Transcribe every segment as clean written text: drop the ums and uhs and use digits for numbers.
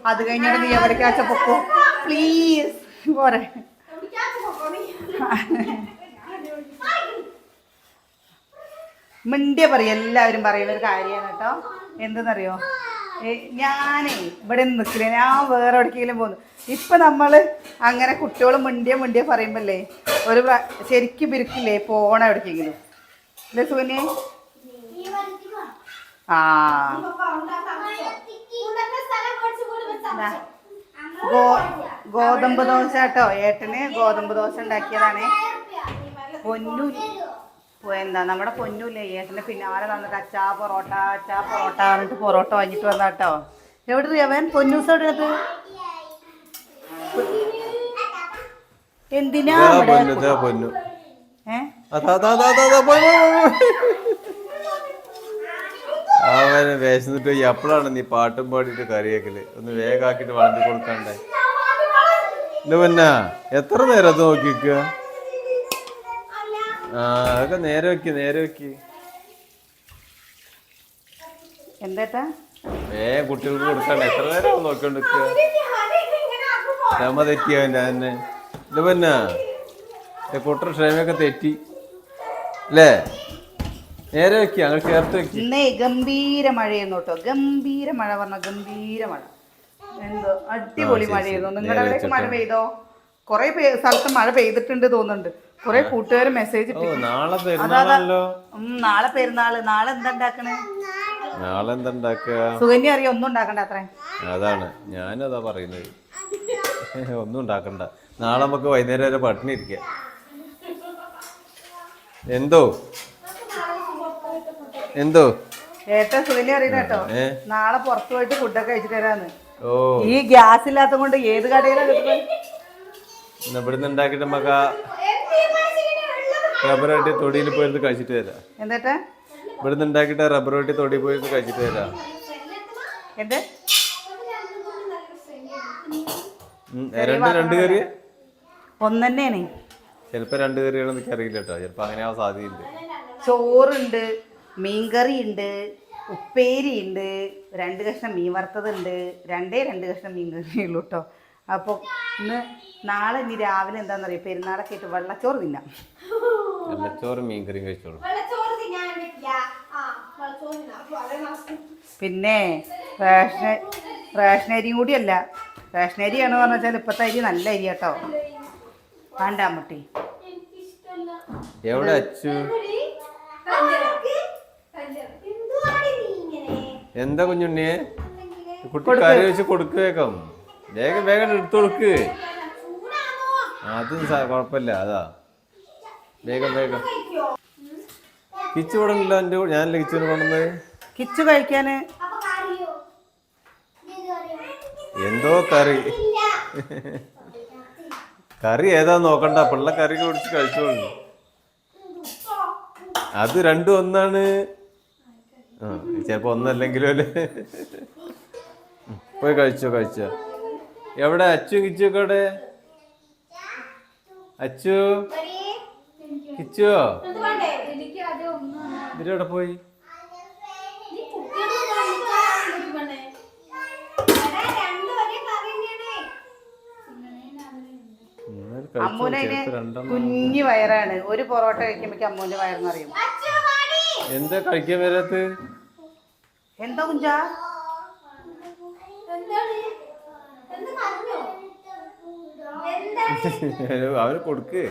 അത് കഴിഞ്ഞിട്ട് നീ എവിടേക്കാച്ച പൊക്കോ പ്ലീസ് പോരെ. മിണ്ടിയ പറയും, എല്ലാവരും പറയുന്ന ഒരു കാര്യമാണ് കേട്ടോ. എന്തെന്നറിയോ, ഞാനേ ഇവിടെ നിൽക്കില്ല, ഞാൻ വേറെ എവിടേക്കെങ്കിലും പോകുന്നു. ഇപ്പം നമ്മൾ അങ്ങനെ കുട്ടികളും മിണ്ടിയ പറയുമ്പല്ലേ ഒരു ശരിക്കും പിരിക്കില്ലേ പോണ എവിടേക്കെങ്കിലും അല്ലേ സുകന്യെ? ആ ഗോതമ്പ് ദോശ കേട്ടോ, ഏട്ടന് ഗോതമ്പ് ദോശ ഉണ്ടാക്കിയതാണ്. പൊന്നു എന്താ നമ്മുടെ പൊന്നുല്ലേ ഏട്ടൻ്റെ പിന്നാലെ വന്നിട്ട് അച്ചാ പൊറോട്ട പറഞ്ഞിട്ട് പൊറോട്ട വാങ്ങിട്ട് വന്ന കേട്ടോ. എവിടെ അവൻ പൊന്നൂസ് എവിടെയത്? എന്തിനാ അവന് വേശന്നിട്ട് എപ്പോഴാണ് നീ പാട്ടും പാടിയിട്ട് കറിയേക്കല്? ഒന്ന് വേഗാക്കിട്ട് വളർത്തി കൊടുക്കണ്ടേ? പിന്നെ എത്ര നേരം അത് നോക്കിക്ക? ആ അതൊക്കെ നേരെ വെക്ക്. എന്താ കുട്ടികൾക്ക് കൊടുക്കണ്ട, എത്ര നേരം നോക്കിക്കൊണ്ടിരിക്കുക? ക്ഷമ തെറ്റിയവൻ്റെ തന്നെ. ഇത് പിന്നെ കുട്ടർ ക്ഷമയൊക്കെ തെറ്റി അല്ലേ? നേരെ വെക്കുക, അങ്ങനെ ചേർത്ത് വെക്കുക. ഇന്നേ ഗംഭീര മഴയെന്നു കേട്ടോ, ഗംഭീര മഴ പറഞ്ഞ ഗംഭീര മഴ, എന്തോ അടിപൊളി മഴയായിരുന്നു. നിങ്ങളുടെ അവിടേക്ക് മഴ പെയ്തോ? കുറെ സ്ഥലത്ത് മഴ പെയ്തിട്ടുണ്ട് തോന്നുന്നുണ്ട്. കുറെ കൂട്ടുകാർ മെസ്സേജ് ഇട്ടു. നാളെ പെരുന്നാള്, നാളെ എന്താ ഉണ്ടാക്കണേ? നാളെ എന്താ ഉണ്ടാക്കുക? സുകന്യ അറിയാം, ഒന്നും ഉണ്ടാക്കണ്ട അത്രേ. അതാണ് ഞാനതാ പറയുന്നത്, ഒന്നും ഉണ്ടാക്കണ്ട. നാളെ നമുക്ക് വൈകുന്നേരം വരെ പട്ടിണി ഇരിക്കാം. എന്തോ ഏട്ടാ സുകന്യ അറിയണ കേട്ടോ, നാളെ പുറത്തു പോയിട്ട് ഫുഡൊക്കെ കഴിച്ചിട്ട് തരാന്ന്. ഈ ഗ്യാസ് ഇല്ലാത്ത കൊണ്ട് ഏത് കടയിലാണ് കിട്ടുന്നത്? ഇവിടുന്ന് ഉണ്ടാക്കിട്ട് നമുക്ക് റബ്ബർ വെട്ടി തൊടിയിൽ പോയിരുന്ന് കഴിച്ചിട്ട് തരാം. എന്താ ഇവിടുന്ന് ഉണ്ടാക്കിട്ട് റബ്ബർ വെട്ടി തൊടിയിൽ പോയിരുന്ന് കഴിച്ചിട്ട് തരാം. രണ്ട് കറി ഒന്നെന്നെയാണ്. ചിലപ്പോ രണ്ട് കറികളൊന്നും എനിക്ക് അറിയില്ല കേട്ടോ, ചിലപ്പോ അങ്ങനെ ആവാൻ സാധ്യതയുണ്ട്. ചോറുണ്ട്, മീൻകറി ഉണ്ട്, ഉപ്പേരി ഉണ്ട്, 2 കഷ്ണം മീൻ വറുത്തതുണ്ട്, 2 കഷ്ണം മീൻ കറി ഉള്ളൂ കേട്ടോ. അപ്പോൾ നാളെ ഇനി രാവിലെ എന്താണെന്നറിയാം, പെരുന്നാളൊക്കെ ആയിട്ട് വെള്ളച്ചോറ് തിന്നാം. വെള്ളച്ചോറ് മീൻ കറിയും കഴിച്ചോളൂ. പിന്നെ റേഷനരിയും കൂടിയല്ല, റേഷനരിയാണ് പറഞ്ഞു വെച്ചാൽ ഇപ്പോഴത്തെ അരി നല്ല അരി കേട്ടോ. വേണ്ട അമ്മട്ടി. എവിടെ അച്ചു? എന്താ കുഞ്ഞുണ്ണിയെ? കുട്ടി കറി വെച്ച് കൊടുക്കേക്കാം. വേഗം എടുത്തു കൊടുക്ക്. അതും കുഴപ്പമില്ല, അതാ വേഗം. കിച്ചു ഇവിടെ ഉണ്ടല്ലോ, എൻ്റെ ഞാനല്ലേ കിച്ചുവിനെ കൊണ്ടുവന്നത്. കിച്ചു കഴിക്കാന് എന്തോ കറി ഏതാ നോക്കണ്ട, പിള്ള കറി കുടിച്ച് കഴിച്ചോളൂ. അത് രണ്ടും ഒന്നാണ്. ചിലപ്പോ ഒന്നല്ലെങ്കിലും അല്ലേ. പോയി കഴിച്ചോ. എവിടെ അച്ചു കിച്ചൊക്കെ? അവിടെ അച്ചു കിച്ചോ ഇതിലെവിടെ പോയി? അമ്മൂനെ കുഞ്ഞു വയറാണ്, ഒരു പൊറോട്ട കഴിക്കുമ്പോ അമ്മൂന്റെ വയറെന്നറിയും. എന്താ കഴിക്കാൻ വരാത്ത? എന്താ കുഞ്ചാ? അവന് കൊടുക്ക്.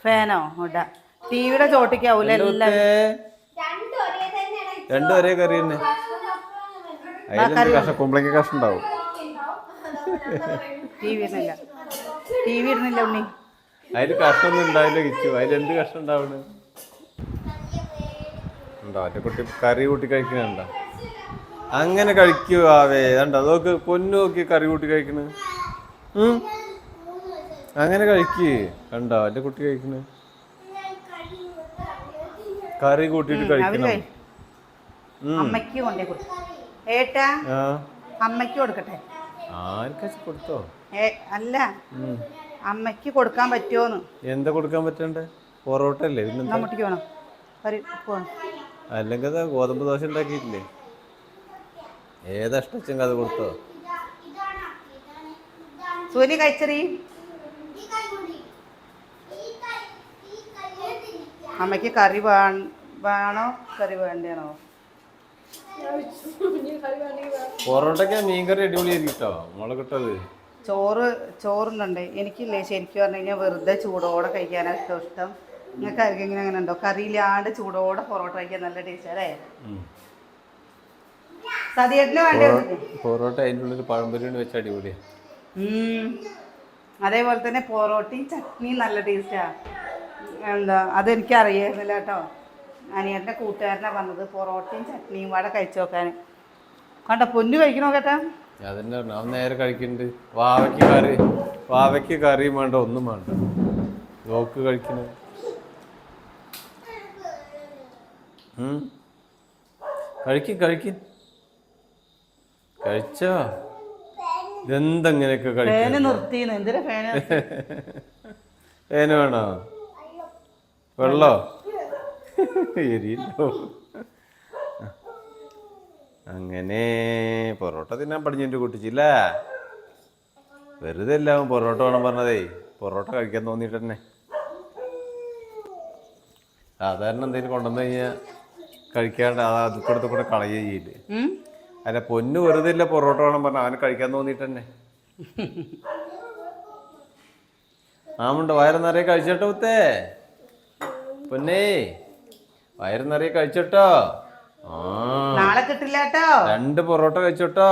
ഫാനോ ഇടാ, ടിവിയുടെ ചോട്ടിക്കാവൂല. രണ്ടും ഒരേ കറി തന്നെ. അതിലെന്ത് കുമ്പളങ്ങ കഷ്ണം ഉണ്ടാവും. ടി വി ഇടുന്നില്ല ഉണ്ണി. അതിൽ കഷ്ണമൊന്നും ഉണ്ടാവില്ല കിച്ചു. അതിലെന്ത് കഷ്ണം ഉണ്ടാവണ്? ഉണ്ടോ ഒറ്റ കുട്ടി കറി കൂട്ടി കഴിക്കണുണ്ടോ? അങ്ങനെ കഴിക്കൂ ആവേ. കണ്ടോ അതൊക്കെ പൊന്നു നോക്കി കറി കൂട്ടി കഴിക്കണ്. അങ്ങനെ കഴിക്ക്. കണ്ടോ എൻ്റെ കുട്ടി കഴിക്കണ്. കറി കൂട്ടിട്ട് കഴിക്കണം. അമ്മയ്ക്ക് കൊണ്ടേ കൊടുക്കും ഏട്ടാ, അമ്മയ്ക്ക് കൊടുക്കട്ടെ. ആർക്കാ കൊടുത്തോ? അല്ല, അമ്മയ്ക്ക് കൊടുക്കാൻ പറ്റുമോന്ന്. എന്താ കൊടുക്കാൻ പറ്റണ്ടേ? പൊറോട്ട അല്ലേ? നമ്മട്ടിക്ക് വേണം. അല്ലെങ്കിൽ ഗോതമ്പ് ദോശ ഉണ്ടാക്കിയിട്ടില്ലേ? ഏതാ ഇഷ്ടം അത് കൊടുത്തോ. സൂര്യ കഴിച്ചറി. അമ്മയ്ക്ക് കറി വേണോ കറി വേണ്ടയാണോ? പൊറോട്ടയ്ക്ക് മീൻകറി അടിപൊളിയായിരിക്കും കേട്ടോ, മുളക് ഇട്ടത്. ചോറുന്നുണ്ട്. എനിക്കില്ലേ ശരിക്കും പറഞ്ഞു കഴിഞ്ഞാൽ വെറുതെ ചൂടോടെ കഴിക്കാനാണ് ഇഷ്ടം. നിങ്ങൾക്ക് ആർക്കെങ്കിലും അങ്ങനെ ഉണ്ടോ? കറിയില്ലാണ്ട് ചൂടോടെ പൊറോട്ട കഴിക്കാൻ നല്ല ടേസ്റ്റ് അല്ലേ? സതിയേട്ടന് വേണ്ടി പൊറോട്ട അതിൻ്റെ ഉള്ളിൽ പഴംപൊരി വെച്ച അടിപൊളിയാണ്. അതേപോലെ തന്നെ പൊറോട്ടയും ചട്നിയും നല്ല ടേസ്റ്റാണ്. അതെനിക്ക് അറിയായിരുന്നില്ല കേട്ടോ. അനിയൻ്റെ കൂട്ടുകാരനാണ് പറഞ്ഞത് പൊറോട്ടയും ചട്നിയും വട കഴിച്ചു നോക്കാൻ. കണ്ടോ പൊന്നു കഴിക്കണോ കേട്ടാ? അതന്നെ അവൻ നേരെ കഴിക്കുന്നുണ്ട്. വാവയ്ക്ക് കറിയും വേണ്ട, ഒന്നും വേണ്ട, നോക്ക് കഴിക്കുന്നത്. കഴിച്ചോ? ഇതെന്തെങ്ങനെയൊക്കെ നിർത്തിന്ന് എന്തിനാ ഫേന് വേണോ? വെള്ളോ? എരിയല്ലോ. അങ്ങനെ പൊറോട്ട തിന്നാൻ പഠിഞ്ഞിട്ട് കുട്ടിച്ചില്ല. വെറുതെ എല്ലാവും പൊറോട്ട വേണം പറഞ്ഞതേ, പൊറോട്ട കഴിക്കാൻ തോന്നിയിട്ട് തന്നെ. സാധാരണ എന്തെങ്കിലും കൊണ്ടുവന്നു കഴിഞ്ഞാൽ കഴിക്കാണ്ട് അത് കൂടെ കളയുകയും ചെയ്യില്ലേ. അല്ല പൊന്നു വെറുതെ ഇല്ല പൊറോട്ട വേണം പറഞ്ഞ അവന് കഴിക്കാൻ തോന്നിയിട്ട് തന്നെ. ആമുണ്ട് വയറ് നിറയെ കഴിച്ചോട്ടോ മുത്തേ. പൊന്നേ വയറ് നിറയെ കഴിച്ചോട്ടോ. നാളെ കിട്ടില്ല കേട്ടോ. 2 പൊറോട്ട കഴിച്ചോട്ടോ.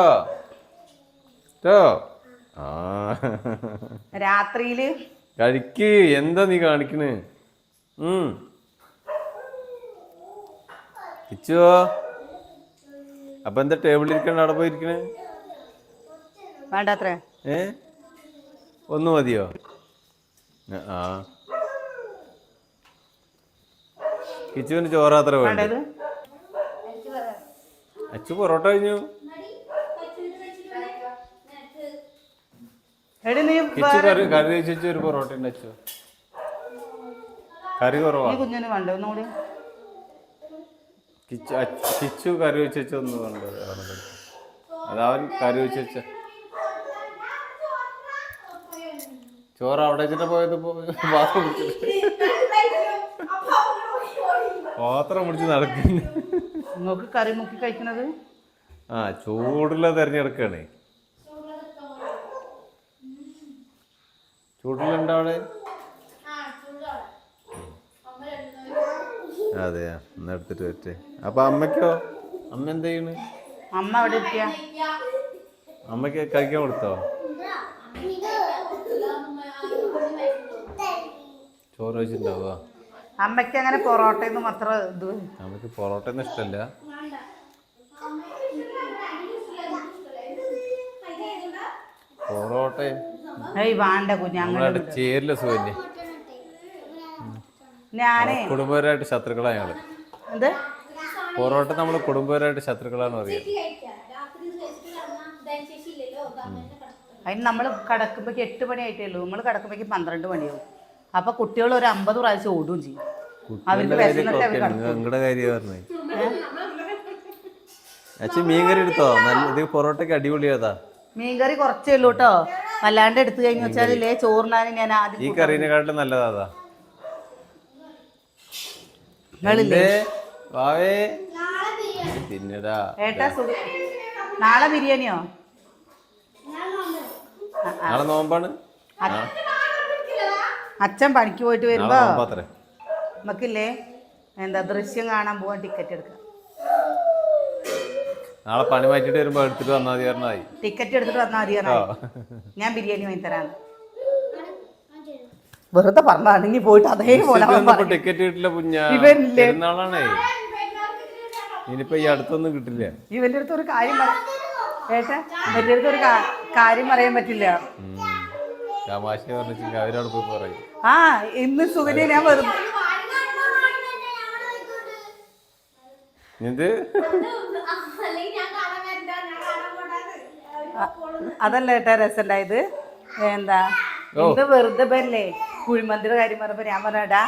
രാത്രിയില് കഴിക്ക്. എന്താ നീ കാണിക്കണ്? കിച്ചുവോ അപ്പൊ എന്താ ടേബിളിൽ ഇരിക്കണ അവിടെ പോയിരിക്കണേ? വേണ്ടത്രേ. ഒന്ന് മതിയോ? കിച്ചുവിന് ചോറാത്ര വേണ്ടത്. അച്ചു പൊറോട്ട കഴിഞ്ഞു. കിച്ചു കറി കഴിച്ചു. ഒരു പൊറോട്ട ഉണ്ട് അച്ചു. കറി കുറവാ. കുഞ്ഞിന് വേണ്ട ഒന്നുകൂടി. കിച്ചു കറി വെച്ചൊന്നും വേണ്ട. അതവൻ കറി വെച്ച ചോറ് അവിടെ വെച്ചിട്ട് പോയത്. പാത്രം പിടിച്ച് നടക്കുന്നു. നിങ്ങൾക്ക് കറി മുക്കി കഴിക്കണത് ചൂടുള്ള തെരഞ്ഞെടുക്കാണ്. ചൂടുള്ള അവിടെ. അതെയാ, എന്നാ എടുത്തിട്ട് പറ്റേ. അപ്പൊ അമ്മയ്ക്കോ? അമ്മ എന്താ ചെയ്യണ്? അമ്മ അവിടെ ഇരിക്കുക. അമ്മയ്ക്ക് കഴിക്കാൻ കൊടുത്തോ? ചോറ് വെച്ചിട്ടുണ്ടാവുക. അമ്മയ്ക്ക് അങ്ങനെ പൊറോട്ടയൊന്നും അത്ര ഇത്. അമ്മയ്ക്ക് പൊറോട്ടയൊന്നും ഇഷ്ടമല്ല. പൊറോട്ട വേണ്ട കുഞ്ഞു ചേരില്ല സുഖല്ലേ. ഞാനേ കുടുംബപരമായിട്ട് ശത്രുക്കളാണ് ഞങ്ങള്. എന്ത് പൊറോട്ട നമ്മള് കുടുംബപരമായിട്ട് ശത്രുക്കളാന്ന് പറയാം. അതിന് നമ്മൾ കിടക്കുമ്പോഴേക്ക് 8 മണി ആയിട്ടേ ഉള്ളൂ. നമ്മൾ കിടക്കുമ്പോഴേക്ക് 12 മണിയാവും. അപ്പൊ കുട്ടികൾ ഒരു 50 പ്രാവശ്യം ഓടുകയും ചെയ്യും. അവർക്ക് നിങ്ങളുടെ കാര്യം പറഞ്ഞേ. അച്ഛൻ മീൻകറി എടുത്തോ? നല്ല പൊറോട്ടയ്ക്ക് അടിപൊളിയാതാ. മീൻകറി കുറച്ചേ ഉള്ളൂ കേട്ടോ. വല്ലാണ്ട് എടുത്തു കഴിഞ്ഞു വെച്ചാലേ ചോറിനാണ് ഞാൻ ആദ്യം. ഈ കറീനെക്കാട്ടിലും നല്ലതാ. നാളെ ബിരിയാണിയോ? നാളെ നോമ്പാണ്. അച്ഛൻ പണിക്ക് പോയിട്ട് വരുമ്പോ നമുക്കില്ലേ ദൃശ്യം കാണാൻ പോവാൻ ടിക്കറ്റ് എടുക്കാം. നാളെ പണി മാറ്റിട്ട് വരുമ്പോ എടുത്തിട്ട് വന്നാൽ മതി പറഞ്ഞായി. ടിക്കറ്റ് എടുത്തിട്ട് വന്നാൽ മതി പറഞ്ഞാൽ ഞാൻ ബിരിയാണി വാങ്ങി തരാം. വെറുതെ പറഞ്ഞാണ്. ഇനി പോയിട്ട് അതേപോലെ ടിക്കറ്റ് കിട്ടില്ല. പെരുന്നാളാണേ. ഇനിയിപ്പോ ഈ അടുത്തൊന്നും കിട്ടില്ല. ഇവന്റെ അടുത്ത് ഒരു കാര്യം ഏട്ടാ, ഇവന്റെ അടുത്ത് ഒരു കാര്യം പറയാൻ പറ്റില്ല. തമാശ പറഞ്ഞിട്ട് അവരോട് പോയി പറയും. ഇന്ന് സുഖനെ ഞാൻ വെറുതെ അതല്ല ഏട്ടാ രസമുണ്ടായത്. ഇന്ന് വെറുതെ പല്ലേ കുഴിമന്തിയുടെ കാര്യം പറഞ്ഞപ്പോ ഞാൻ പറഞ്ഞാ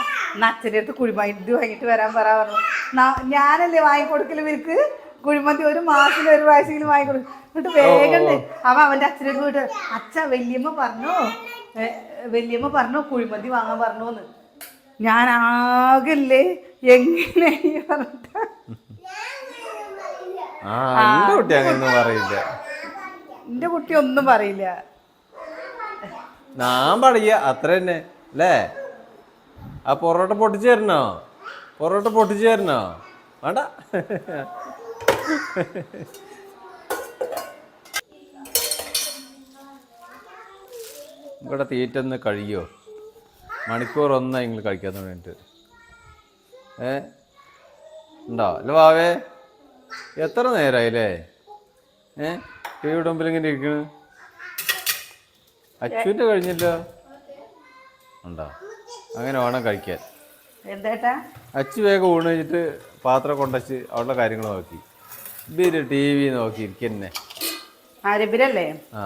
അച്ഛൻ്റെ അടുത്ത് കുഴിമന്തി വാങ്ങിട്ട് വരാൻ പറഞ്ഞു. ഞാനല്ലേ വാങ്ങിക്കൊടുക്കല് ഇവർക്ക്. കുഴിമന്തി ഒരു മാസത്തിൽ ഒരു പ്രാവശ്യം വാങ്ങിക്കൊടുക്കും. എന്നിട്ട് വേഗം അവൻ അവന്റെ അച്ഛനോട് പോയിട്ട് അച്ഛ വല്യമ്മ പറഞ്ഞു കുഴിമന്തി വാങ്ങാൻ പറഞ്ഞോന്ന്. ഞാൻ ആകല്ലേ എങ്ങനെ പറഞ്ഞിട്ട് എന്റെ കുട്ടി ഒന്നും പറയില്ല. ഞാൻ പറയാ അത്ര തന്നെ അല്ലേ. ആ പൊറോട്ട പൊട്ടിച്ചു തരണോ? വേണ്ട. ഇവിടെ തീറ്റ ഒന്ന് കഴിയോ? മണിക്കൂർ ഒന്നാ നിങ്ങൾ കഴിക്കാൻ തുടങ്ങിയിട്ട് ഉണ്ടോ? അല്ല വാവേ എത്ര നേരമായില്ലേ ടി വിയുടെ മുമ്പിൽ ഇങ്ങനെ ഇരിക്കണ്? അച്ഛൻ്റെ കഴിഞ്ഞല്ലോ. ഉണ്ടോ? അങ്ങനെ വേണം കഴിക്കാൻ. എന്താ അച്ഛൻ വേഗം ഊണ് കഴിഞ്ഞിട്ട് പാത്രം കൊണ്ടുവച്ച് അവളുടെ കാര്യങ്ങൾ നോക്കി ഇവര് ടി വി നോക്കി ഇരിക്കന്നെ. ആരബിരല്ലേ? ആ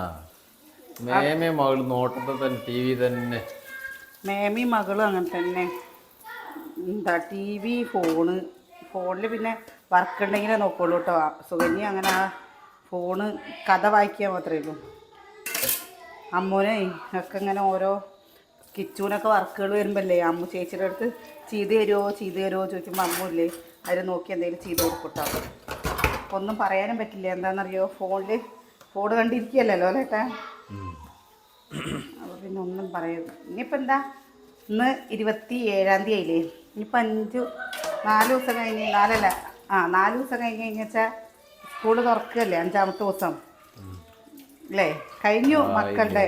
മേമേ മകള് നോട്ടത്തിൽ തന്നെ ടി വി തന്നെ. മേമി മകളും അങ്ങനെ തന്നെ. എന്താ ടി വി ഫോണിൽ പിന്നെ വർക്ക് ഉണ്ടെങ്കിലേ നോക്കുള്ളൂ കേട്ടോ. സുകന്യ അങ്ങനെ ആ ഫോണ് കഥ വായിക്കാൻ മാത്രമേ ഉള്ളൂ. അമ്മൂനെ ഒക്കെ ഇങ്ങനെ ഓരോ കിച്ചൂനൊക്കെ വർക്കുകൾ വരുമ്പല്ലേ അമ്മു ചേച്ചിയുടെ അടുത്ത് ചെയ്ത് തരുമോ ചോദിക്കുമ്പോൾ അമ്മു ഇല്ലേ അതിൽ നോക്കി എന്തെങ്കിലും ചെയ്ത് കൊടുക്കട്ടോ. ഒന്നും പറയാനും പറ്റില്ല. എന്താണെന്നറിയോ, ഫോൺ കണ്ടിരിക്കുകയല്ലോ അല്ലേട്ടാ. അപ്പോൾ പിന്നെ ഒന്നും പറയരുത്. ഇനിയിപ്പോൾ എന്താ, ഇന്ന് 27-ാം തീയതി ആയില്ലേ. ഇനിയിപ്പോൾ 4 ദിവസം കഴിഞ്ഞ് 4 ദിവസം കഴിഞ്ഞാൽ സ്കൂള് തുറക്കുകയല്ലേ, 5-ാമത്തെ ദിവസം അല്ലേ കഴിഞ്ഞു മക്കളുടെ.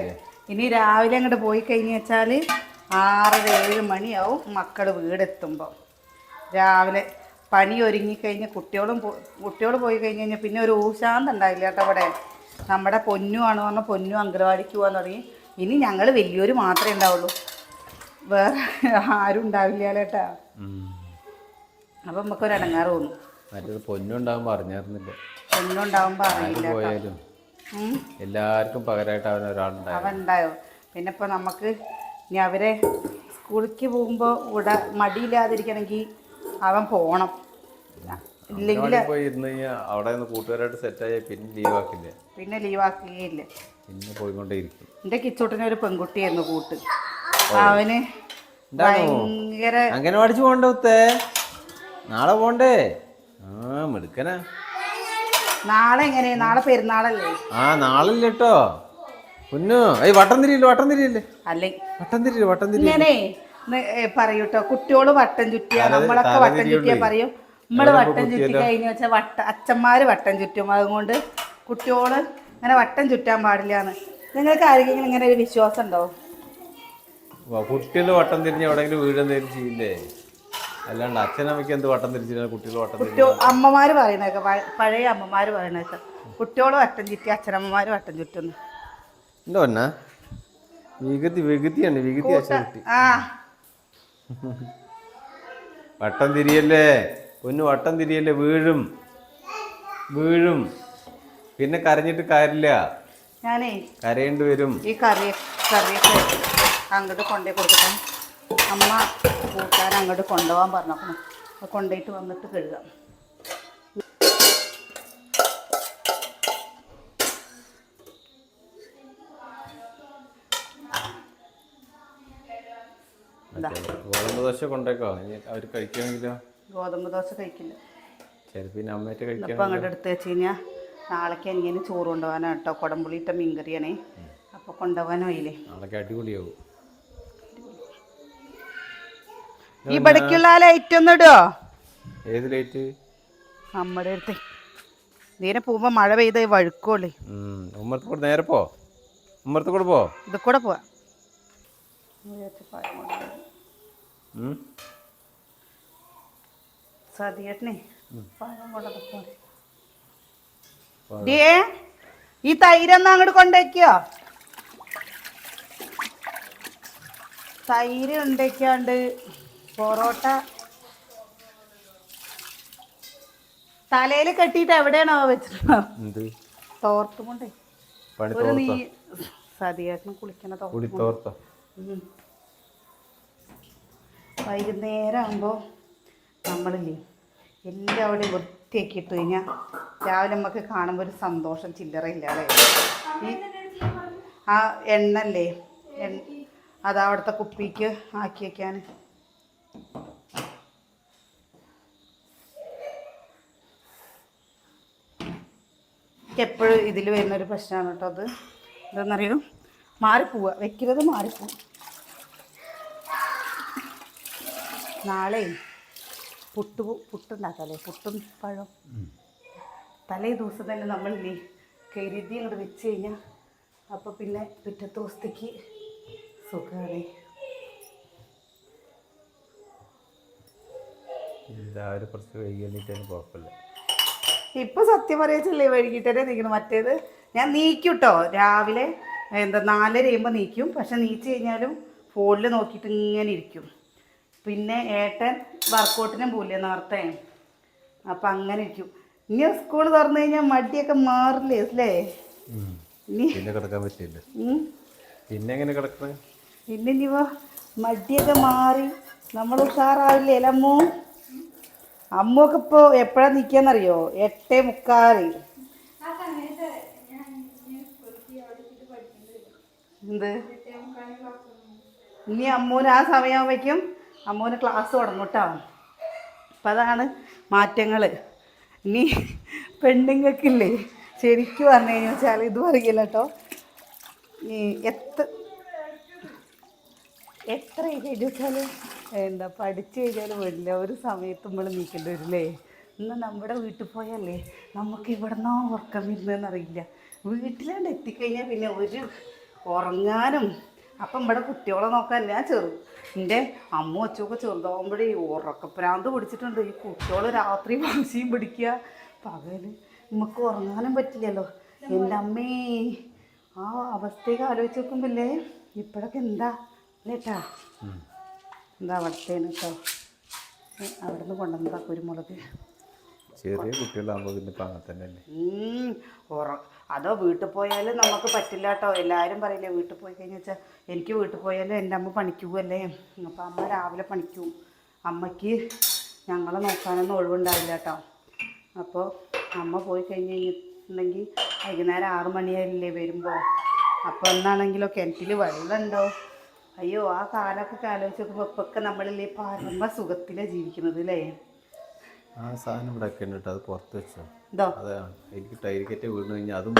ഇനി രാവിലെ അങ്ങോട്ട് പോയി കഴിഞ്ഞ് വെച്ചാൽ 6-7 മണിയാവും മക്കൾ വീടെത്തുമ്പോൾ. രാവിലെ പണി ഒരുങ്ങിക്കഴിഞ്ഞ് കുട്ടികൾ പോയി കഴിഞ്ഞ് കഴിഞ്ഞാൽ പിന്നെ ഒരു ഊശാന്തം ഉണ്ടായില്ല കേട്ടോ. അവിടെ നമ്മുടെ പൊന്നുമാണ് പറഞ്ഞാൽ പൊന്നു അംഗനവാടിക്ക് പോകാൻ തുടങ്ങി. ഇനി ഞങ്ങൾ വലിയൊരു മാത്രമേ ഉണ്ടാവുള്ളൂ, വേറെ ആരും ഉണ്ടാവില്ല കേട്ടാ. അപ്പം നമുക്കൊരു ഇടങ്ങാറ് തോന്നും. പൊന്നുണ്ടാവുമ്പോൾ അറിഞ്ഞായിരുന്നില്ല. പൊന്നുണ്ടാവുമ്പോൾ അറിയില്ല എല്ലാവർക്കും പകരമായിട്ട് അവനുണ്ടായോ. പിന്നെ ഇപ്പോൾ നമുക്ക് ഇനി അവരെ സ്കൂളിലേക്ക് പോകുമ്പോൾ ഇവിടെ മടിയില്ലാതിരിക്കണമെങ്കിൽ അവൻ പോകണം. ഇല്ലെങ്കിൽ അവിടെ കൂട്ടുകാരായിട്ട് സെറ്റായി പിന്നെ ലീവാക്കുകയില്ല. പിന്നെ പോയിക്കൊണ്ടേയിരിക്കും. എൻ്റെ കിച്ചോട്ടിന് ഒരു പെൺകുട്ടിയായിരുന്നു കൂട്ട്. അവന് ഭയങ്കര അങ്ങനെ പഠിച്ചു പോണ്ടേ. നാളെ പോണ്ടേ? മിടുക്കനാ. നാളെ എങ്ങനെ? നാളെ പെരുന്നാളല്ലേ? നാളല്ലേ കേട്ടോ പൊന്നു. വട്ടം തിരിയല്ലേ അല്ലേ? വട്ടം തിരി ഇങ്ങനെ പറയൂട്ടോ. കുട്ടിയോള് വട്ടം ചുറ്റിയ നമ്മളൊക്കെ വട്ടം ചുറ്റിയാ പറയും. നമ്മള് വട്ടം ചുറ്റി കഴിഞ്ഞ് വെച്ചാൽ അച്ഛന്മാര് വട്ടം ചുറ്റും. അതുകൊണ്ട് കുട്ടിയോള് അങ്ങനെ വട്ടം ചുറ്റാൻ പാടില്ലാന്ന്. നിങ്ങൾക്ക് ആരെങ്കിലും ഇങ്ങനെ ഒരു വിശ്വാസം ഉണ്ടോ? കുട്ടികൾ വട്ടം തിരിഞ്ഞ് എവിടെയെങ്കിലും വീടെന്തെങ്കിലും ചെയ്യില്ലേ? അല്ലാണ്ട് അച്ഛനമ്മയ്ക്ക് എന്ത് വട്ടം തിരിച്ചില്ല. കുട്ടികൾ അമ്മമാര് പറയണേക്ക, പഴയ അമ്മമാര് പറയണേക്ക കുട്ടിയോള് വട്ടം ചുറ്റി അച്ഛനമ്മമാര് വട്ടം ചുറ്റുന്നു. എന്തോ വികൃതിയാണ് വട്ടം തിരിയല്ലേ പൊന്നു, വട്ടം തിരിയല്ലേ. വീഴും. പിന്നെ കരഞ്ഞിട്ട് കാര്യമില്ല. ഞാനേ കരയേണ്ടി വരും. ഈ കറിയൊക്കെ അങ്ങോട്ട് കൊണ്ടേ കൊടുക്കട്ടെ. അമ്മ കൂട്ടാൻ അങ്ങോട്ട് കൊണ്ടുപോകാൻ പറഞ്ഞോക്കണം. കൊണ്ടുപോയിട്ട് വന്നിട്ട് കഴുകാം. ഗോതമ്പ് ദോശ കൊണ്ടേക്കോ അവർ കഴിക്കുമെങ്കിലോ? ഗോതമ്പ് ദോശ കഴിക്കില്ല. പിന്നെ അമ്മയിട്ട് കഴിക്കാം. ഇപ്പം അങ്ങോട്ട് എടുത്ത് വെച്ച് കഴിഞ്ഞാൽ നാളേക്ക് എനിക്ക് ചോറ് കൊണ്ടുപോകാനാണ് കേട്ടോ. കുടംപുളിയിട്ട മീൻകറിയാണേ. അപ്പോൾ കൊണ്ടുപോകാനോ ഇല്ലേ? നാളേക്ക് അടിപൊളിയാവും. ഈ ഇവിടേക്കുള്ള ലൈറ്റ് ഒന്ന് ഇടുവോ? ഏത് ലൈറ്റ്? നമ്മുടെ അടുത്ത് നേരെ പോകുമ്പോ മഴ പെയ്ത വഴുക്കോളേ. നേരെ പോ. കൂടെ പോ. ഇത് കൂടെ പോവാ. സതിയേട്ടനെ പഴം കൊണ്ടപ്പോ ഈ തൈരൊന്ന് അങ്ങോട്ട് കൊണ്ടേക്കോ. തൈര് ഉണ്ടാക്കാണ്ട് പൊറോട്ട തലയിൽ കെട്ടിയിട്ട് എവിടെയാണോ വെച്ചിട്ടുണ്ടോ? തോർത്തും കൊണ്ടേ ഒരു സതിയേട്ടന് കുളിക്കണ തോർത്ത്. വൈകുന്നേരം ആകുമ്പോൾ നമ്മളില്ലേ എല്ലാവിടെയും വൃത്തിയാക്കി ഇട്ട് കഴിഞ്ഞാൽ രാവിലെ നമുക്ക് കാണുമ്പോൾ ഒരു സന്തോഷം ചില്ലറയില്ല അല്ലേ. ഈ ആ എണ്ണല്ലേ അത് അവിടുത്തെ കുപ്പിക്ക് ആക്കി വയ്ക്കാൻ. എപ്പോഴും ഇതിൽ വരുന്നൊരു പ്രശ്നമാണ് കേട്ടോ അത്. എന്താണെന്നറിയോ, മാറിപ്പോവുക, വെക്കുന്നത് മാറിപ്പോവും. നാളെ പുട്ടുണ്ടാക്കാല്ലേ, പുട്ടും പഴം. തലേ ദിവസം തന്നെ നമ്മളില്ലേ കരുതി അങ്ങോട്ട് വെച്ച് കഴിഞ്ഞാൽ അപ്പോൾ പിന്നെ പിറ്റത്തെ ദിവസത്തേക്ക് സുഖമാണ്. രാവിലെ കുറച്ച് വൈകിട്ടാണ് കുഴപ്പമില്ല. ഇപ്പൊ സത്യം പറയച്ചല്ലേ വൈകിട്ടേ നീക്കണം. മറ്റേത് ഞാൻ നീക്കും കേട്ടോ, രാവിലെ 4:30 കഴിയുമ്പോൾ നീക്കും. പക്ഷെ നീച്ച് കഴിഞ്ഞാലും ഫോണിൽ നോക്കിയിട്ട് ഇങ്ങനെ ഇരിക്കും. പിന്നെ ഏട്ടൻ വർക്കൗട്ടിനും പോവില്ലേ നേരത്തെ, അപ്പം അങ്ങനെ ഇരിക്കും. ഇനി സ്കൂൾ തുറന്നു കഴിഞ്ഞാൽ മടിയൊക്കെ മാറില്ലേ അല്ലേ? പിന്നെ കിടക്കാൻ പറ്റില്ല. പിന്നെ എങ്ങനെ കിടക്കണേ? പിന്നെ ഇനിവോ മടിയൊക്കെ മാറി നമ്മൾ ഉഷാറാവില്ലേ അമ്മൂ? അമ്മൊക്കെ ഇപ്പോൾ എപ്പോഴാണ് നിൽക്കാന്നറിയോ? 8:45. എന്ത് ഇനി അമ്മൂന് ആ സമയമാകുമ്പോഴേക്കും അമ്മൂന് ക്ലാസ് തുടങ്ങും കേട്ടോ. അപ്പം അതാണ് മാറ്റങ്ങൾ. ഇനി പെണ്ണുങ്ങൾക്കില്ലേ ശരിക്കും പറഞ്ഞു കഴിഞ്ഞാൽ ഇത് പറയില്ല കേട്ടോ. ഈ എത്ര കഴിഞ്ഞു വെച്ചാൽ പഠിച്ചു കഴിഞ്ഞാലും വേണ്ടില്ല, ഒരു സമയത്ത് നമ്മൾ നീക്കേണ്ടി വരില്ലേ. എന്നാൽ നമ്മുടെ വീട്ടിൽ പോയല്ലേ നമുക്ക് ഇവിടുന്നോ ഉറക്കം വരുന്നതെന്നറിയില്ല. വീട്ടിലാണ്ട് എത്തിക്കഴിഞ്ഞാൽ പിന്നെ ഒരു ഉറങ്ങാനും. അപ്പം ഇവിടെ കുട്ടികളെ നോക്കാൻ ഞാൻ എൻ്റെ അമ്മ അച്ഛനൊക്കെ ചെറുതാകുമ്പോഴേ ഉറക്കപ്രാന്ത് പിടിച്ചിട്ടുണ്ട്. ഈ കുട്ടികൾ രാത്രി വാശിയും പിടിക്കുക, പകല് നമുക്ക് ഉറങ്ങാനും പറ്റില്ലല്ലോ. എൻ്റെ അമ്മേ ആ അവസ്ഥയൊക്കെ ആലോചിച്ച് നോക്കുമ്പില്ലേ ഇപ്പോഴൊക്കെ എന്താ അല്ലേട്ടാ, എന്താ അവിടുത്തേന്ന് കേട്ടോ. അവിടെ നിന്ന് കൊണ്ടുവന്നതാ കുരുമുളക്. ചെറിയ കുട്ടികളാകുമ്പോൾ പിന്നെ അങ്ങനെ തന്നെയല്ലേ. അതോ വീട്ടിൽ പോയാലും നമുക്ക് പറ്റില്ല കേട്ടോ. എല്ലാവരും പറയില്ലേ വീട്ടിൽ പോയി കഴിഞ്ഞാൽ വെച്ചാൽ, എനിക്ക് വീട്ടിൽ പോയാലും എൻ്റെ അമ്മ പണിക്ക് പോവല്ലേ. അപ്പം അമ്മ രാവിലെ പണിക്ക് പോവും. അമ്മയ്ക്ക് ഞങ്ങളെ നോക്കാനൊന്നും ഒഴിവുണ്ടാവില്ല കേട്ടോ. അപ്പോൾ അമ്മ പോയി കഴിഞ്ഞ് കഴിഞ്ഞിട്ടുണ്ടെങ്കിൽ വൈകുന്നേരം 6 മണിയായില്ലേ വരുമ്പോൾ. അപ്പോൾ എന്നാണെങ്കിലോ കിണറ്റിൽ വെള്ളമുണ്ടോ? അയ്യോ ആ കാലമൊക്കെ ആലോചിച്ച് നോക്കുമ്പോൾ ഇപ്പൊക്കെ നമ്മളില്ലേ പരമ സുഖത്തിലാണ് ജീവിക്കുന്നത് അല്ലേ. ആ സാധനം ഇവിടെ ഒക്കെ ഉണ്ട് കേട്ടോ, അത് പുറത്ത് വെച്ചോ. ഇതോ അതാണ് എനിക്ക് ടൈരിക്കറ്റ് വീണ് കഴിഞ്ഞാൽ അതും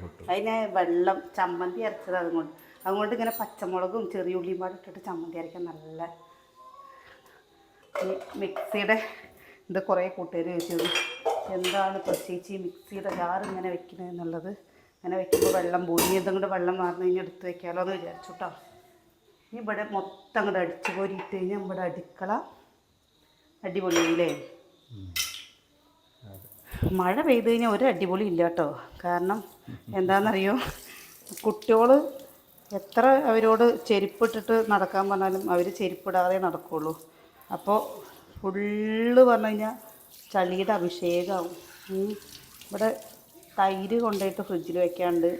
പൊട്ടും. അതിന് വെള്ളം ചമ്മന്തി അരച്ചത് അതുകൊണ്ട് ഇങ്ങനെ പച്ചമുളകും ചെറിയ ഉള്ളിയും പാടെ ഇട്ടിട്ട് ചമ്മന്തി അരയ്ക്കാൻ നല്ല. ഈ മിക്സിയുടെ ഇത് കുറേ കൂട്ടുകാർ ചോദിച്ചത് എന്താണ് പ്രത്യേകിച്ച് ഈ മിക്സിയുടെ ജാർ ഇങ്ങനെ വെക്കുന്നത് എന്നുള്ളത്. അങ്ങനെ വെക്കുമ്പോൾ വെള്ളം പോയി ഇതും കൂടെ വെള്ളം മാറുന്നു കഴിഞ്ഞാൽ എടുത്ത് വെക്കാമല്ലോ എന്ന് വിചാരിച്ചു കേട്ടോ. ഇനി ഇവിടെ മൊത്തം അങ്ങോട്ട് അടിച്ചു കോരിയിട്ട് കഴിഞ്ഞാൽ ഇവിടെ അടുക്കള അടിപൊളിയില്ലേ. മഴ പെയ്ത് കഴിഞ്ഞാൽ ഒരു അടിപൊളി ഇല്ല കേട്ടോ. കാരണം എന്താണെന്നറിയോ, കുട്ടികൾ എത്ര അവരോട് ചെരുപ്പിട്ടിട്ട് നടക്കാൻ പറഞ്ഞാലും അവർ ചെരുപ്പിടാതെ നടക്കുകയുള്ളൂ. അപ്പോൾ ഫുള്ള് പറഞ്ഞു കഴിഞ്ഞാൽ ചളിയുടെ അഭിഷേകമാവും. ഇവിടെ തൈര് കൊണ്ടുപോയിട്ട് ഫ്രിഡ്ജിൽ വെക്കാണ്ട്.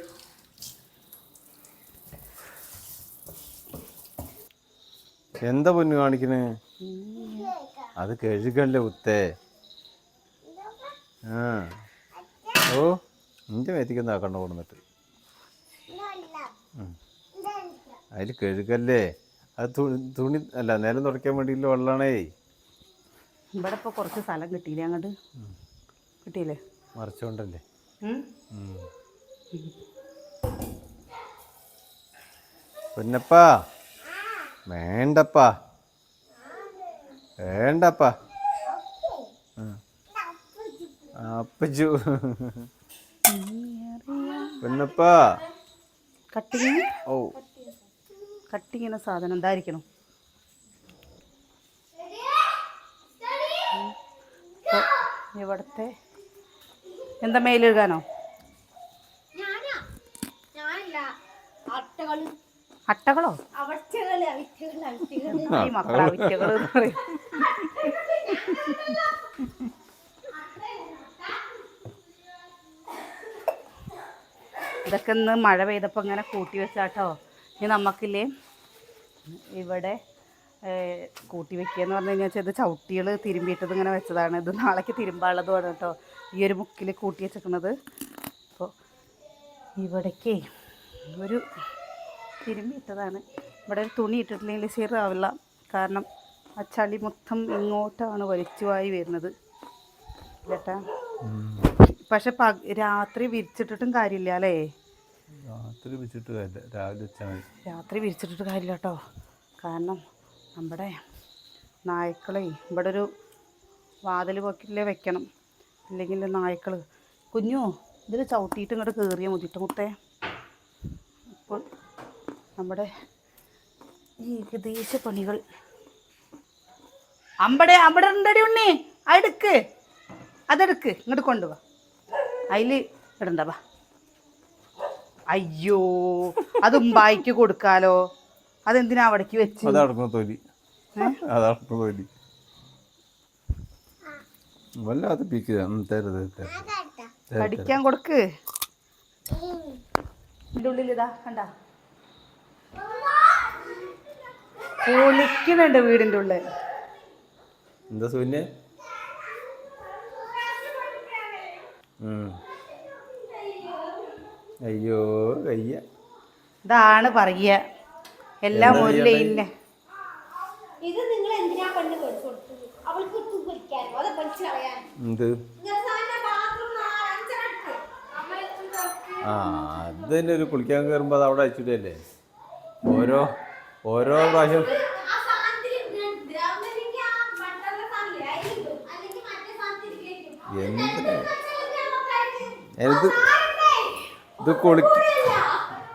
എന്താ പൊന്നു കാണിക്കണേ? അത് കഴുകല്ലേ ഉത്തേ. ഓ നിന്റെ മേത്തിക്കൊന്നും ആക്കണ്ട കൊടുന്നിട്ട്. അതിൽ കഴുകല്ലേ, അത് തുണി അല്ല നേരം തുടയ്ക്കാൻ വേണ്ടിയില്ല വെള്ളമാണേ. ഇവിടെ ഇപ്പോൾ കുറച്ച് സ്ഥലം കിട്ടിയില്ലേ, അങ്ങോട്ട് കിട്ടിയില്ലേ, മറിച്ചോണ്ടല്ലേ. പൊന്നപ്പാ വേണ്ടപ്പാ വേണ്ടപ്പാ. അപ്പച്ചു പൊന്നപ്പാ കട്ടിങ്. ഓ കട്ടിങ്ങിന് സാധനം എന്തായിരിക്കണം? ഇവിടുത്തെ എന്താ മേലെഴുകാനോ? അട്ടകളോ? ഈ മക്കളെ വിറ്റകൾ എന്ന് പറയും. ഇതൊക്കെ ഇന്ന് മഴ പെയ്തപ്പോൾ ഇങ്ങനെ കൂട്ടി വെച്ചാട്ടോ. ഇനി നമുക്കില്ലേ ഇവിടെ കൂട്ടി വെക്കുക എന്ന് പറഞ്ഞു കഴിഞ്ഞാൽ ഇത് ചവിട്ടികൾ തിരുമ്പിയിട്ടത് ഇങ്ങനെ വെച്ചതാണ്. ഇത് നാളേക്ക് തിരുമ്പാനുള്ളതുമാണ് കേട്ടോ ഈ ഒരു മുക്കിൽ കൂട്ടി വെച്ചിരിക്കുന്നത്. അപ്പോൾ ഇവിടേക്ക് ഒരു തിരുമ്പിയിട്ടതാണ്. ഇവിടെ ഒരു തുണി ഇട്ടിട്ടില്ലെങ്കിൽ ശരിയാവില്ല, കാരണം ആ ചളി മൊത്തം ഇങ്ങോട്ടാണ് വലിച്ചുവായി വരുന്നത് ചേട്ടാ. പക്ഷെ രാത്രി വിരിച്ചിട്ടിട്ടും കാര്യമില്ല അല്ലേ? രാത്രി വിരിച്ചിട്ട് കാര്യമില്ല, രാവിലെ വെച്ചാൽ മതി. രാത്രി വിരിച്ചിട്ടിട്ട് കാര്യമില്ല കേട്ടോ, കാരണം നമ്മുടെ നായ്ക്കളെ ഇവിടെ ഒരു വാതിൽ പൊക്കിലേ വെക്കണം, ഇല്ലെങ്കിൽ നായ്ക്കൾ കുഞ്ഞു ഇതിൽ ചവിട്ടിയിട്ട് ഇങ്ങോട്ട് കയറിയാൽ മതിട്ട് മുത്തേ. അപ്പോൾ നമ്മുടെ ഏകദേശ പണികൾ അവിടെ ഉണ്ടടി ഉണ്ണി, അതെടുക്ക് ഇങ്ങോട്ട് കൊണ്ടുപോവാ, അതിൽ ഇടണ്ടവാ. അയ്യോ അത് ഉമ്പായിക്ക് കൊടുക്കാലോ, അതെന്തിനാ അവിടേക്ക് വെച്ച്? കടിക്കാൻ കൊടുക്ക്. ഇതിൻ്റെ ഉള്ളിൽ ഇതാ കണ്ട പൊളിക്കുന്നുണ്ട് വീടിൻ്റെ ഉള്ളിൽ. എന്താ സൂന്യ? അയ്യോ കയ്യ, ഇതാണ് പറയുക എല്ലാം ഒരു ലൈനിലെ. ഇത് നിങ്ങൾ എന്തിനാ പണ്ട് കൊടുത്തു കൊടുത്തത്? അവൾക്ക് കുളിക്കാനോ അത് പഠിച്ചു കളയാൻ? എന്ത്? അത് തന്നെ ഒരു കുളിക്കാൻ കയറുമ്പോ അത് അവിടെ അയച്ചിട്ടല്ലേ ഓരോ പ്രാവശ്യം. ഇത്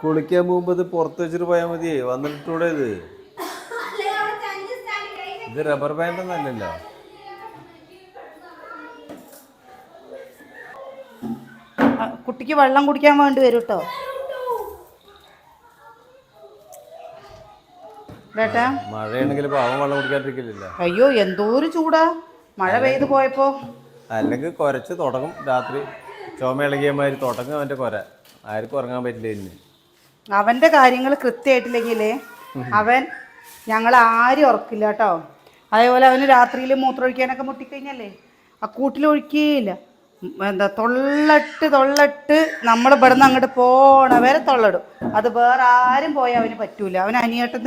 കുളിക്കാൻ പോകുമ്പോ ഇത് പുറത്ത് വെച്ചിട്ട് പോയാൽ മതിയേ, വന്നിട്ടൂടെ? ഇത് റബ്ബർ ബാൻഡ് ഒന്നും അല്ലല്ലോ. കുട്ടിക്ക് വെള്ളം കുടിക്കാൻ വേണ്ടി വരും കേട്ടോ ചേട്ടാ. മഴയാണെങ്കിൽ പാവം വെള്ളം കുടിക്കാണ്ടിരിക്കില്ല. അയ്യോ എന്തോരു ചൂടാ മഴ പെയ്ത് പോയപ്പോ. അല്ലെങ്കിൽ കുരച്ച് തുടങ്ങും രാത്രി, ചുമയിളകിയമാതിരി തുടങ്ങും അവൻ്റെ കുര. ആർക്കും ഉറങ്ങാൻ പറ്റില്ല. ഇന്ന് അവൻ്റെ കാര്യങ്ങൾ കൃത്യമായിട്ടില്ലെങ്കിലേ ഞങ്ങൾ ആരും ഉറക്കില്ല കേട്ടോ. അതേപോലെ അവന് രാത്രിയിൽ മൂത്രമൊഴിക്കാനൊക്കെ മുട്ടിക്കഴിഞ്ഞല്ലേ ആ കൂട്ടിലൊഴിക്കുകയില്ല. എന്താ തൊള്ളട്ട് നമ്മൾ ഇവിടെ നിന്ന് അങ്ങോട്ട് പോണ വരെ തൊള്ളടും. അത് വേറെ ആരും പോയാൽ അവന് പറ്റൂല. അവൻ അനിയേട്ടൻ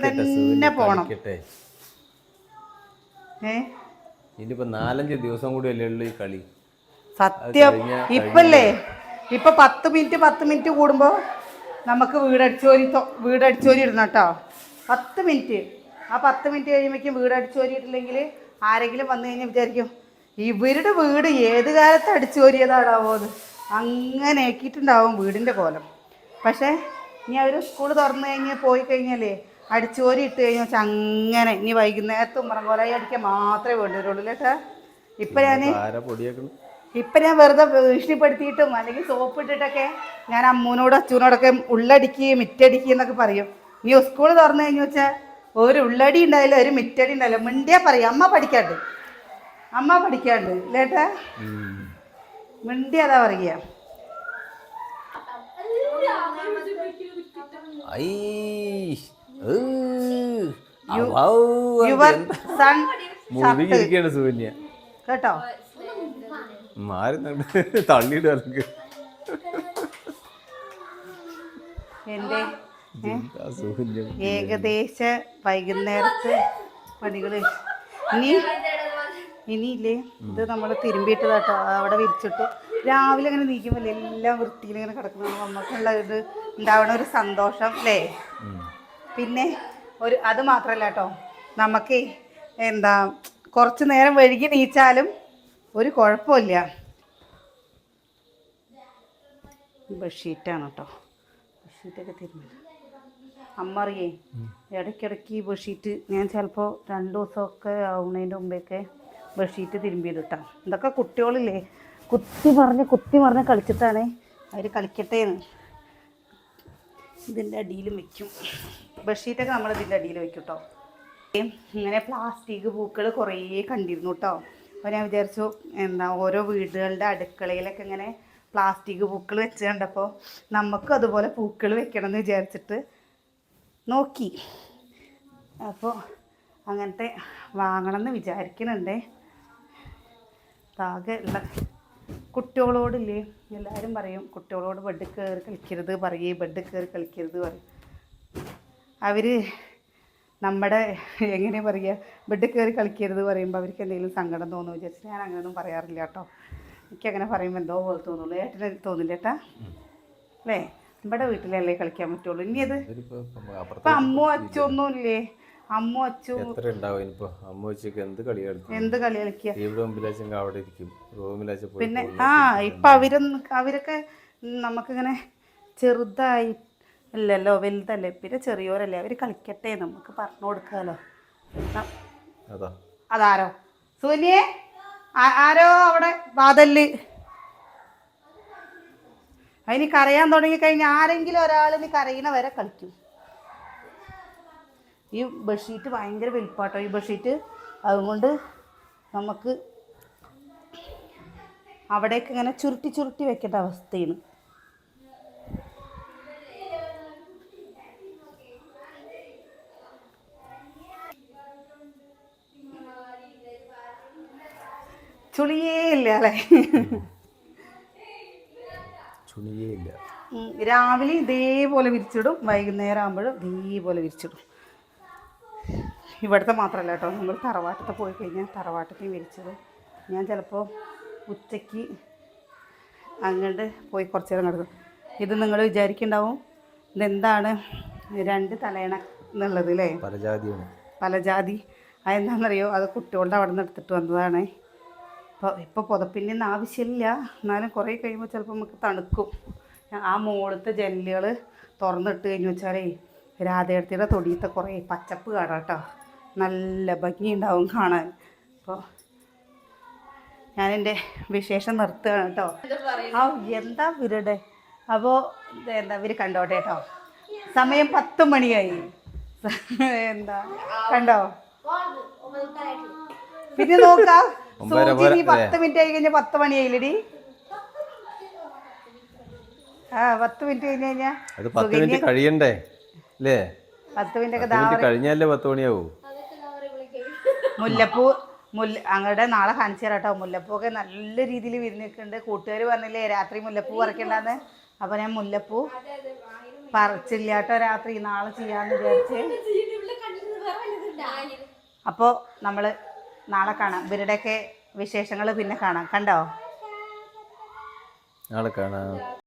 തന്നെ പോണം. ഇനിയിപ്പോ 4-5 ദിവസം കൂടി അല്ലേ ഉള്ളു ഈ കളി. സത്യം ഇപ്പല്ലേ ഇപ്പൊ 10 മിനിറ്റ് കൂടുമ്പോ നമുക്ക് വീടടിച്ചോരി ഇടണം കേട്ടോ. 10 മിനിറ്റ്. ആ 10 മിനിറ്റ് കഴിയുമ്പോഴേക്കും വീടടിച്ചോരിയിട്ടില്ലെങ്കിൽ ആരെങ്കിലും വന്നു കഴിഞ്ഞാൽ വിചാരിക്കും ഇവരുടെ വീട് ഏത് കാലത്ത് അടിച്ചോരിയതാണാവോ അത്. അങ്ങനെ ആക്കിയിട്ടുണ്ടാവും വീടിൻ്റെ കോലം. പക്ഷേ ഇനി അവർ സ്കൂൾ തുറന്നു കഴിഞ്ഞ് പോയി കഴിഞ്ഞാലേ അടിച്ചോരി ഇട്ട് കഴിഞ്ഞാൽ വെച്ചാൽ അങ്ങനെ ഇനി വൈകുന്നേരത്ത് ഉമ്മറങ്കോലായി അടിക്കാൻ മാത്രമേ വേണ്ടിവരുള്ളൂ കേട്ടോ. ഇപ്പം ഞാൻ വെറുതെ ഭീഷണിപ്പെടുത്തിയിട്ടും അല്ലെങ്കിൽ സോപ്പ് ഇട്ടിട്ടൊക്കെ ഞാൻ അമ്മൂനോടും അച്ഛനോടൊക്കെ ഉള്ളടിക്കുക മിറ്റടിക്കുക എന്നൊക്കെ പറയും. ഇനി സ്കൂൾ തുറന്നു കഴിഞ്ഞു വെച്ചാൽ ഒരു ഉള്ളടി ഉണ്ടായില്ല, ഒരു മിറ്റടി ഉണ്ടായില്ല. മിണ്ടിയാ പറയും അമ്മ പഠിക്കാണ്ട് ലേട്ടാ. മിണ്ടിയ അതാ പറയുക. കേട്ടോ തള്ളിയിട എൻ്റെ ഏകദേശ വൈകുന്നേരത്തെ പണികൾ ഇനിയില്ലേ ഇത് നമ്മൾ തിരുമ്പിയിട്ടതാട്ടോ അവിടെ വിരിച്ചിട്ടു. രാവിലെ അങ്ങനെ നീക്കുമ്പോൾ എല്ലാം വൃത്തിയിൽ ഇങ്ങനെ കിടക്കുന്നത് നമുക്കുള്ള ഇത് ഉണ്ടാവണ ഒരു സന്തോഷം അല്ലേ. പിന്നെ അത് മാത്രമല്ല കേട്ടോ, നമുക്ക് എന്താ കുറച്ച് നേരം വൈകി നീച്ചാലും ഒരു കുഴപ്പമില്ല. ബെഡ്ഷീറ്റാണ് കേട്ടോ, ബെഡ്ഷീറ്റൊക്കെ തിരുമ്മി അമ്മ അറിയേ. ഇടയ്ക്കിടയ്ക്ക് ഈ ബെഡ്ഷീറ്റ് ഞാൻ ചിലപ്പോൾ 2 ദിവസമൊക്കെ ആവുന്നതിൻ്റെ മുമ്പേയൊക്കെ ബെഡ്ഷീറ്റ് തിരുമ്പിയിട്ടാണ്. ഇതൊക്കെ കുട്ടികളില്ലേ കുത്തി മറിഞ്ഞ് കളിച്ചിട്ടാണ് അവർ കളിക്കട്ടേന്ന് ഇതിൻ്റെ അടിയിലും വെക്കും. ബെഡ്ഷീറ്റൊക്കെ നമ്മൾ ഇതിൻ്റെ അടിയിൽ വെക്കും കേട്ടോ. ഇങ്ങനെ പ്ലാസ്റ്റിക് പൂക്കൾ കുറേ കണ്ടിരുന്നു കേട്ടോ. അപ്പോൾ ഞാൻ വിചാരിച്ചു എന്താ ഓരോ വീടുകളുടെ അടുക്കളയിലൊക്കെ ഇങ്ങനെ പ്ലാസ്റ്റിക് പൂക്കൾ വെച്ച് കണ്ടപ്പോൾ നമുക്കും അതുപോലെ പൂക്കൾ വെക്കണം എന്ന് വിചാരിച്ചിട്ട് നോക്കി. അപ്പോൾ അങ്ങനത്തെ വാങ്ങണം എന്ന് വിചാരിക്കുന്നുണ്ടേ. ആകെ ഉള്ള കുട്ടികളോടില്ലേ എല്ലാവരും പറയും കുട്ടികളോട് ബെഡ് കയറി കളിക്കരുത് ബെഡ് കയറി കളിക്കരുത് പറയും. അവർ നമ്മുടെ എങ്ങനെ പറയുക ബെഡ് കയറി കളിക്കരുത് പറയുമ്പോൾ അവർക്ക് എന്തെങ്കിലും സങ്കടം തോന്നുന്നു വിചാരിച്ച് ഞാൻ അങ്ങനെയൊന്നും പറയാറില്ല കേട്ടോ. എനിക്കങ്ങനെ പറയുമ്പോൾ എന്തോ പോലെ തോന്നുള്ളൂ. ഏട്ടന് തോന്നില്ല ഏട്ടാ അല്ലേ? നമ്മുടെ വീട്ടിലല്ലേ കളിക്കാൻ പറ്റുള്ളൂ. ഇനി അത് ഇപ്പം അമ്മോ അച്ഛോ ഒന്നും ഇല്ലേ? അമ്മോ അച്ഛോ എന്ത് കളി കളിക്കുക പിന്നെ ഇപ്പം അവരൊക്കെ നമുക്കിങ്ങനെ ചെറുതായി അല്ലല്ലോ വലുതല്ലേ, പിന്നെ ചെറിയോരല്ലേ, അവർ കളിക്കട്ടെ നമുക്ക് പറഞ്ഞു കൊടുക്കാമല്ലോ. അതാരോ സൂര്യേ ആരോ അവിടെ വാതല് അതിന് കരയാൻ തുടങ്ങിക്കഴിഞ്ഞാൽ ആരെങ്കിലും ഒരാളിന് കരയണ വരെ കളിക്കും. ഈ ബെഡ്ഷീറ്റ് ഭയങ്കര വലിപ്പാട്ടോ ഈ ബെഡ്ഷീറ്റ്. അതുകൊണ്ട് നമുക്ക് അവിടേക്ക് ഇങ്ങനെ ചുരുട്ടി വെക്കേണ്ട അവസ്ഥയാണ്. ചുളിയേ ഇല്ല അല്ലേ? രാവിലെ ഇതേപോലെ വിരിച്ചിടും, വൈകുന്നേരം ആകുമ്പോഴും ഇതേപോലെ വിരിച്ചിടും. ഇവിടുത്തെ മാത്രമല്ല കേട്ടോ, നമ്മൾ തറവാട്ടത്തെ പോയി കഴിഞ്ഞാൽ തറവാട്ടത്തിൽ വിരിച്ചിടും. ഞാൻ ചിലപ്പോൾ ഉച്ചയ്ക്ക് അങ്ങോട്ട് പോയി കുറച്ച് നേരം കിടക്കും. ഇത് നിങ്ങൾ വിചാരിക്കുന്നുണ്ടാവും ഇതെന്താണ് 2 തലയണ എന്നുള്ളത് അല്ലേ? പലജാതി. അതെന്താണെന്നറിയോ? അത് കുട്ടികളുടെ അവിടെ നിന്ന് എടുത്തിട്ട് വന്നതാണ്. ഇപ്പോൾ പുതപ്പിൻ്റെ ഒന്നും ആവശ്യമില്ല, എന്നാലും കുറേ കഴിയുമ്പോൾ ചിലപ്പോൾ നമുക്ക് തണുക്കും. ആ മുകളിലത്തെ ജനലുകൾ തുറന്നിട്ട് കഴിഞ്ഞ് വെച്ചാലേ രാധേടത്തിയുടെ തൊടിയത്തെ കുറേ പച്ചപ്പ് കാണാം കേട്ടോ, നല്ല ഭംഗിയുണ്ടാവും കാണാൻ. അപ്പോൾ ഞാനെൻ്റെ വിശേഷം നിർത്തുകയാണ് കേട്ടോ. എന്താ ഇവരുടെ അപ്പോൾ എന്താ ഇവർ കണ്ടോട്ടെ കേട്ടോ. സമയം 10 മണിയായി. എന്താ കണ്ടോ? പിന്നെ നോക്കാം 10 മിനിറ്റ് ആയി കഴിഞ്ഞാൽ 10 മണിയായില്ലടി. 10 മിനിറ്റ് കഴിഞ്ഞ് കഴിഞ്ഞാൽ 10 മിനിറ്റ് കഴിയണ്ടേ അല്ലേ? 10 മിനിറ്റ് കഴിഞ്ഞാലേ 10 മണിയാവൂ. മുല്ലപ്പൂ അങ്ങടെ നാളെ കാണിച്ചു തരാം കേട്ടോ. മുല്ലപ്പൂ ഒക്കെ നല്ല രീതിയിൽ വിരിഞ്ഞിട്ടുണ്ട്. കൂട്ടുകാർ പറഞ്ഞില്ലേ രാത്രി മുല്ലപ്പൂ പറിക്കണ്ടെന്ന്. അപ്പോൾ ഞാൻ മുല്ലപ്പൂ പറിച്ചില്ല കേട്ടോ രാത്രി, നാളെ ചെയ്യാമെന്ന് വിചാരിച്ച്. അപ്പോൾ നമ്മൾ നാളെ കാണാം. ഇവരുടെയൊക്കെ വിശേഷങ്ങൾ പിന്നെ കാണാം. കണ്ടോ? നാളെ കാണാം.